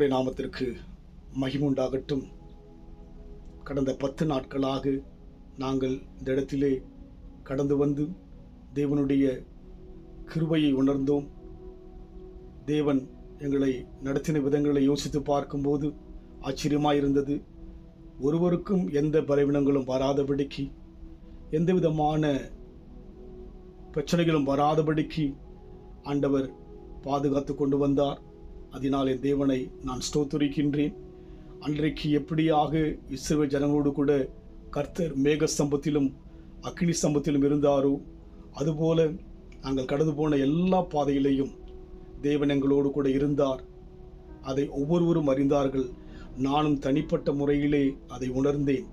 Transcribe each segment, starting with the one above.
கர்த்தருடைய நாமத்திற்கு மகிமை உண்டாகட்டும். கடந்த 10 நாட்களாக நாங்கள் இந்த இடத்திலே கடந்து வந்து தேவனுடைய கிருபையை உணர்ந்தோம். தேவன் எங்களை நடத்தின விதங்களை யோசித்து பார்க்கும்போது ஆச்சரியமாயிருந்தது. ஒருவருக்கும் எந்த பலவீனங்களும் வராதபடிக்கு, எந்த விதமான பிரச்சனைகளும் வராதபடிக்கு ஆண்டவர் பாதுகாத்து கொண்டு வந்தார். அதனால் என் தேவனை நான் ஸ்தோத்திரிக்கின்றேன். அன்றைக்கு எப்படியாக இஸ்ரவேல் ஜனங்களோடு கூட கர்த்தர் மேக ஸ்தம்பத்திலும் அக்கினி ஸ்தம்பத்திலும் இருந்தாரோ, அதுபோல நாங்கள் கடந்து போன எல்லா பாதையிலையும் தேவன் எங்களோடு கூட இருந்தார். அதை ஒவ்வொருவரும் அறிந்தார்கள். நானும் தனிப்பட்ட முறையிலே அதை உணர்ந்தேன்.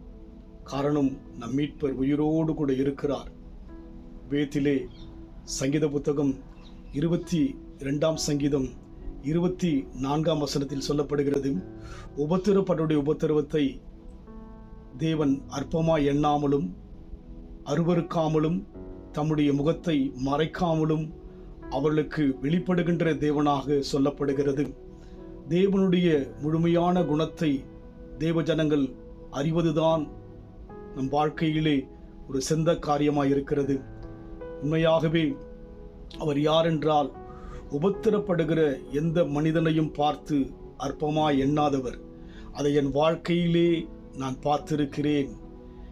காரணம், நம் மீட்பர் உயிரோடு கூட இருக்கிறார். வேதத்திலே சங்கீத புத்தகம் 22 சங்கீதம் 24 சொல்லப்படுகிறது, உபத்திரப்பட்டவருடைய உபத்திரவத்தை தேவன் அற்பமாய் எண்ணாமலும் அருவருக்காமலும் தம்முடைய முகத்தை மறைக்காமலும் அவர்களுக்கு வெளிப்படுகின்ற தேவனாக சொல்லப்படுகிறது. தேவனுடைய முழுமையான குணத்தை தேவ ஜனங்கள் அறிவதுதான் நம் வாழ்க்கையிலே ஒரு சிறந்த காரியமாய் இருக்கிறது. உண்மையாகவே அவர் யார் என்றால், உபத்திரப்படுகிற எந்த மனிதனையும் பார்த்து அற்பமாய் எண்ணாதவர். அதை என் வாழ்க்கையிலே நான் பார்த்திருக்கிறேன்.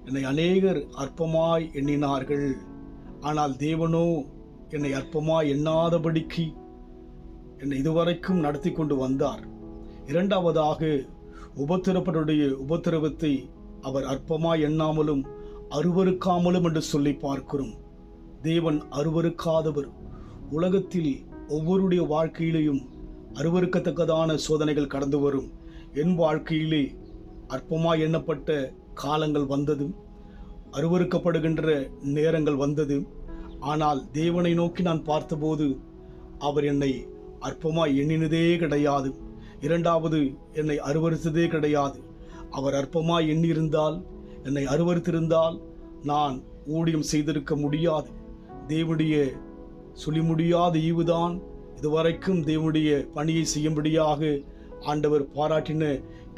என்னை அநேகர் அற்பமாய் எண்ணினார்கள். ஆனால் தேவனோ என்னை அற்பமாய் எண்ணாதபடிக்கு என்னை இதுவரைக்கும் நடத்தி கொண்டு வந்தார். இரண்டாவதாக, உபத்திரப்படைய உபத்திரவத்தை அவர் அற்பமாய் எண்ணாமலும் அருவருக்காமலும் என்று சொல்லி பார்க்கிறோம். தேவன் அருவருக்காதவர். உலகத்தில் ஒவ்வொருடைய வாழ்க்கையிலேயும் அருவருக்கத்தக்கதான சோதனைகள் கடந்து வரும். என் வாழ்க்கையிலே அற்பமாய் எண்ணப்பட்ட காலங்கள் வந்தது, அருவருக்கப்படுகின்ற நேரங்கள் வந்தது. ஆனால் தேவனை நோக்கி நான் பார்த்தபோது அவர் என்னை அற்பமாய் எண்ணினதே கிடையாது. இரண்டாவது, என்னை அருவருத்ததே கிடையாது. அவர் அற்பமாய் எண்ணியிருந்தால், என்னை அருவருத்திருந்தால் நான் ஊழியம் செய்திருக்க முடியாது. தேவனுடைய சொல்லி முடியாத ஈவுதான் இதுவரைக்கும் தேவனுடைய பணியை செய்யும்படியாக ஆண்டவர் பாராட்டின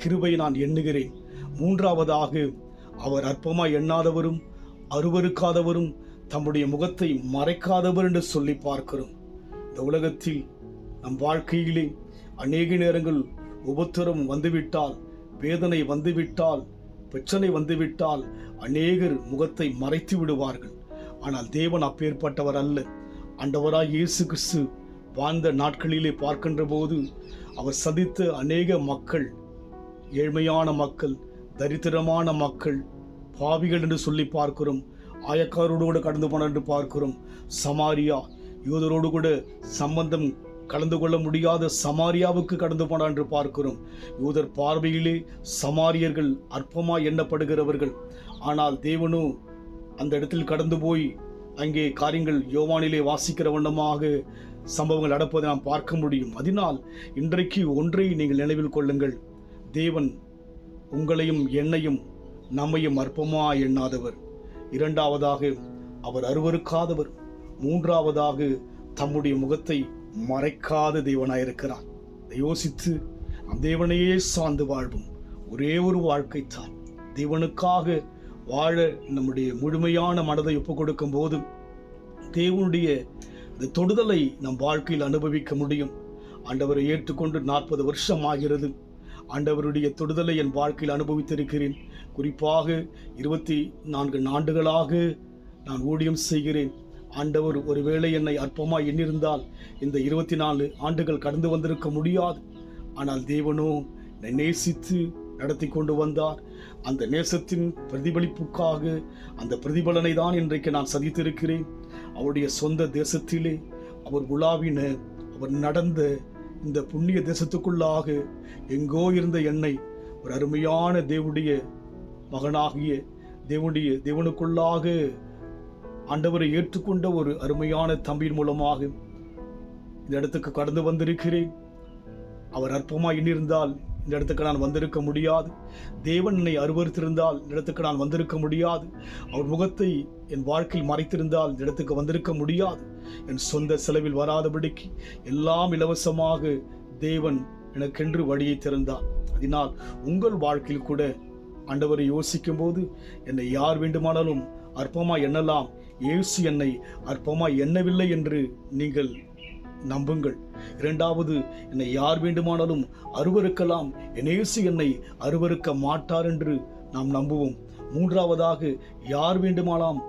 கிருபை நான் எண்ணுகிறேன். மூன்றாவதாக, அவர் அற்பமாய் எண்ணாதவரும் அருவருக்காதவரும் தம்முடைய முகத்தை மறைக்காதவர் என்று சொல்லி பார்க்கிறோம். இந்த உலகத்தில் நம் வாழ்க்கையிலே அநேக நேரங்கள் உபத்திரம் வந்துவிட்டால், வேதனை வந்துவிட்டால், பிரச்சனை வந்துவிட்டால் அநேகர் முகத்தை மறைத்து விடுவார்கள். ஆனால் தேவன் அப்பேற்பட்டவர் அல்ல. ஆண்டவராய் இயேசு கிறிஸ்து வாழ்ந்த நாட்களிலே பார்க்கின்ற போது அவர் சந்தித்த அநேக மக்கள், ஏழ்மையான மக்கள், தரித்திரமான மக்கள், பாவிகள் என்று சொல்லி பார்க்கிறோம். ஆயக்காரோடு கூட கடந்து போன என்று பார்க்கிறோம். சமாரியா, யூதரோடு கூட சம்பந்தம் கலந்து கொள்ள முடியாத சமாரியாவுக்கு கடந்து போனார் என்று பார்க்கிறோம். யூதர் பார்வையிலே சமாரியர்கள் அற்பமாய் எண்ணப்படுகிறவர்கள். ஆனால் தேவனோ அந்த இடத்தில் கடந்து போய் அங்கே காரியங்கள் யோவானிலே வாசிக்கிற வண்ணமாக சம்பவங்கள் நடப்பதை நாம் பார்க்க முடியும். அதனால் இன்றைக்கு ஒன்றை நீங்கள் நினைவில் கொள்ளுங்கள், தேவன் உங்களையும் என்னையும் நம்மையும் அற்பமாய் எண்ணாதவர். இரண்டாவதாக, அவர் அருவருக்காதவர். மூன்றாவதாக, தம்முடைய முகத்தை மறைக்காத தேவனாயிருக்கிறார். யோசித்து நம் தேவனையே சார்ந்து வாழ்வும். ஒரே ஒரு வாழ்க்கைத்தான். தேவனுக்காக வாழ நம்முடைய முழுமையான மனதை ஒப்புக் கொடுக்கும் போது தேவனுடைய இந்த தொடுதலை நம் வாழ்க்கையில் அனுபவிக்க முடியும். ஆண்டவரை ஏற்றுக்கொண்டு 40 வருஷம் ஆகிறது. ஆண்டவருடைய தொடுதலை என் வாழ்க்கையில் அனுபவித்திருக்கிறேன். குறிப்பாக 24 ஆண்டுகளாக நான் ஊழியம் செய்கிறேன். ஆண்டவர் ஒருவேளை என்னை அற்பமாய் எண்ணிருந்தால் இந்த 24 ஆண்டுகள் கடந்து வந்திருக்க முடியாது. ஆனால் தேவனோ என்னை நேசித்து நடத்தி கொண்டு வந்தார். அந்த நேசத்தின் பிரதிபலிப்புக்காக அந்த பிரதிபலனை தான் இன்றைக்கு நான் சந்தித்திருக்கிறேன். அவருடைய சொந்த தேசத்திலே அவர் உலாவின, அவர் நடந்த இந்த புண்ணிய தேசத்துக்குள்ளாக எங்கோ இருந்த என்னை ஒரு அருமையான தேவனுடைய மகனாகிய தேவனுக்குள்ளாக ஆண்டவரை ஏற்றுக்கொண்ட ஒரு அருமையான தம்பியின் மூலமாக இந்த இடத்துக்கு கடந்து வந்திருக்கிறேன். அவர் அற்பமாய் எண்ணிருந்தால் இந்த இடத்துக்கு நான் வந்திருக்க முடியாது. தேவன் என்னை அருவருத்திருந்தால் இந்த இடத்துக்கு நான் வந்திருக்க முடியாது. அவர் முகத்தை என் வாழ்க்கையில் மறைத்திருந்தால் இந்த இடத்துக்கு வந்திருக்க முடியாது. என் சொந்த செலவில் வராதபடிக்கு எல்லாம் இலவசமாக தேவன் எனக்கென்று வழியை திறந்தார். அதனால் உங்கள் வாழ்க்கையில் கூட ஆண்டவரை யோசிக்கும் போது என்னை யார் வேண்டுமானாலும் அற்பமாய் எண்ணலாம், இயேசு என்னை அற்பமாய் எண்ணவில்லை என்று நீங்கள் நம்புங்கள். இரண்டாவது, என்னை யார் வேண்டுமானாலும் அருவருக்கலாம், என் இயேசு என்னை அருவருக்க மாட்டார் என்று நாம் நம்புவோம். மூன்றாவதாக, யார் வேண்டுமானாலும்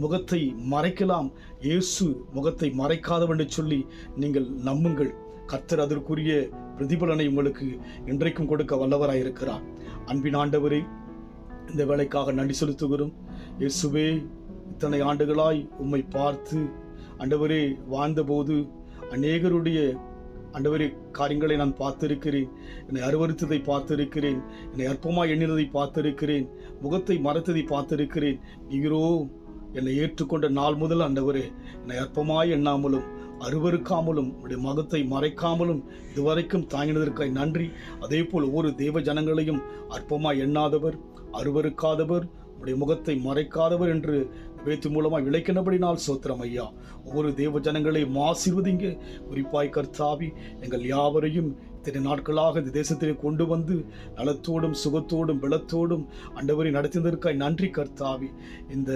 முகத்தை மறைக்கலாம், இயேசு முகத்தை மறைக்காதவர் என்று சொல்லி நீங்கள் நம்புங்கள். கர்த்தர் அதற்குரிய பிரதிபலனை உங்களுக்கு இன்றைக்கும் கொடுக்க வல்லவராயிருக்கிறார். அன்பின் ஆண்டவரே, இந்த வேலைக்காக நன்றி செலுத்துகிறோம். இயேசுவே, இத்தனை ஆண்டுகளாய் உம்மை பார்த்து ஆண்டவரே வாழ்ந்தபோது அநேகருடைய ஆண்டவரே காரியங்களை நான் பார்த்திருக்கிறேன். என்னை அருவருத்ததை பார்த்திருக்கிறேன், என்னை அற்பமாய் எண்ணினதை பார்த்திருக்கிறேன், முகத்தை மறைத்ததை பார்த்திருக்கிறேன். நீரோ என்னை ஏற்றுக்கொண்ட நாள் முதல் ஆண்டவரே என்னை அற்பமாய் எண்ணாமலும் அருவருக்காமலும் உடைய முகத்தை மறைக்காமலும் இதுவரைக்கும் தாங்கினதற்காய் நன்றி. அதே போல் ஒவ்வொரு தேவ ஜனங்களையும் அற்பமாய் எண்ணாதவர், அருவருக்காதவர், உடைய முகத்தை மறைக்காதவர் என்று வேத்து மூலமாக விளைக்கினபடினால் சோத்திரம் ஐயா. ஒவ்வொரு தேவ ஜனங்களையும் ஆசீர்வதிங்க. குறிப்பாய் கர்த்தாவி, எங்கள் யாவரையும் இத்தனை நாட்களாக இந்த தேசத்திலே கொண்டு வந்து நலத்தோடும் சுகத்தோடும் பலத்தோடும் ஆண்டவரை நடத்தினதற்காய் நன்றி கர்த்தாவி. இந்த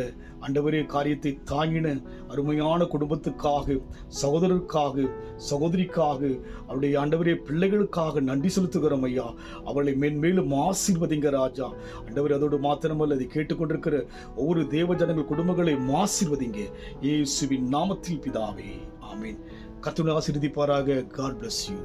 ஆண்டவரே காரியத்தை தாங்கின அருமையான குடும்பத்துக்காக, சகோதரருக்காக, சகோதரிக்காக, அவருடைய ஆண்டவரே பிள்ளைகளுக்காக நன்றி செலுத்துகிறோம் ஐயா. அவளை மென்மேலும் ஆசீர்வதிங்க ராஜா. ஆண்டவரே, அதோடு மாத்திரமல்ல, அதை கேட்டுக்கொண்டிருக்கிற ஒவ்வொரு தேவ ஜனங்கள் குடும்பங்களை ஆசீர்வதிங்க இயேசுவின் நாமத்தில் பிதாவே, ஆமீன். கர்த்தர் ஆசீர்வதிப்பாராக. God bless you.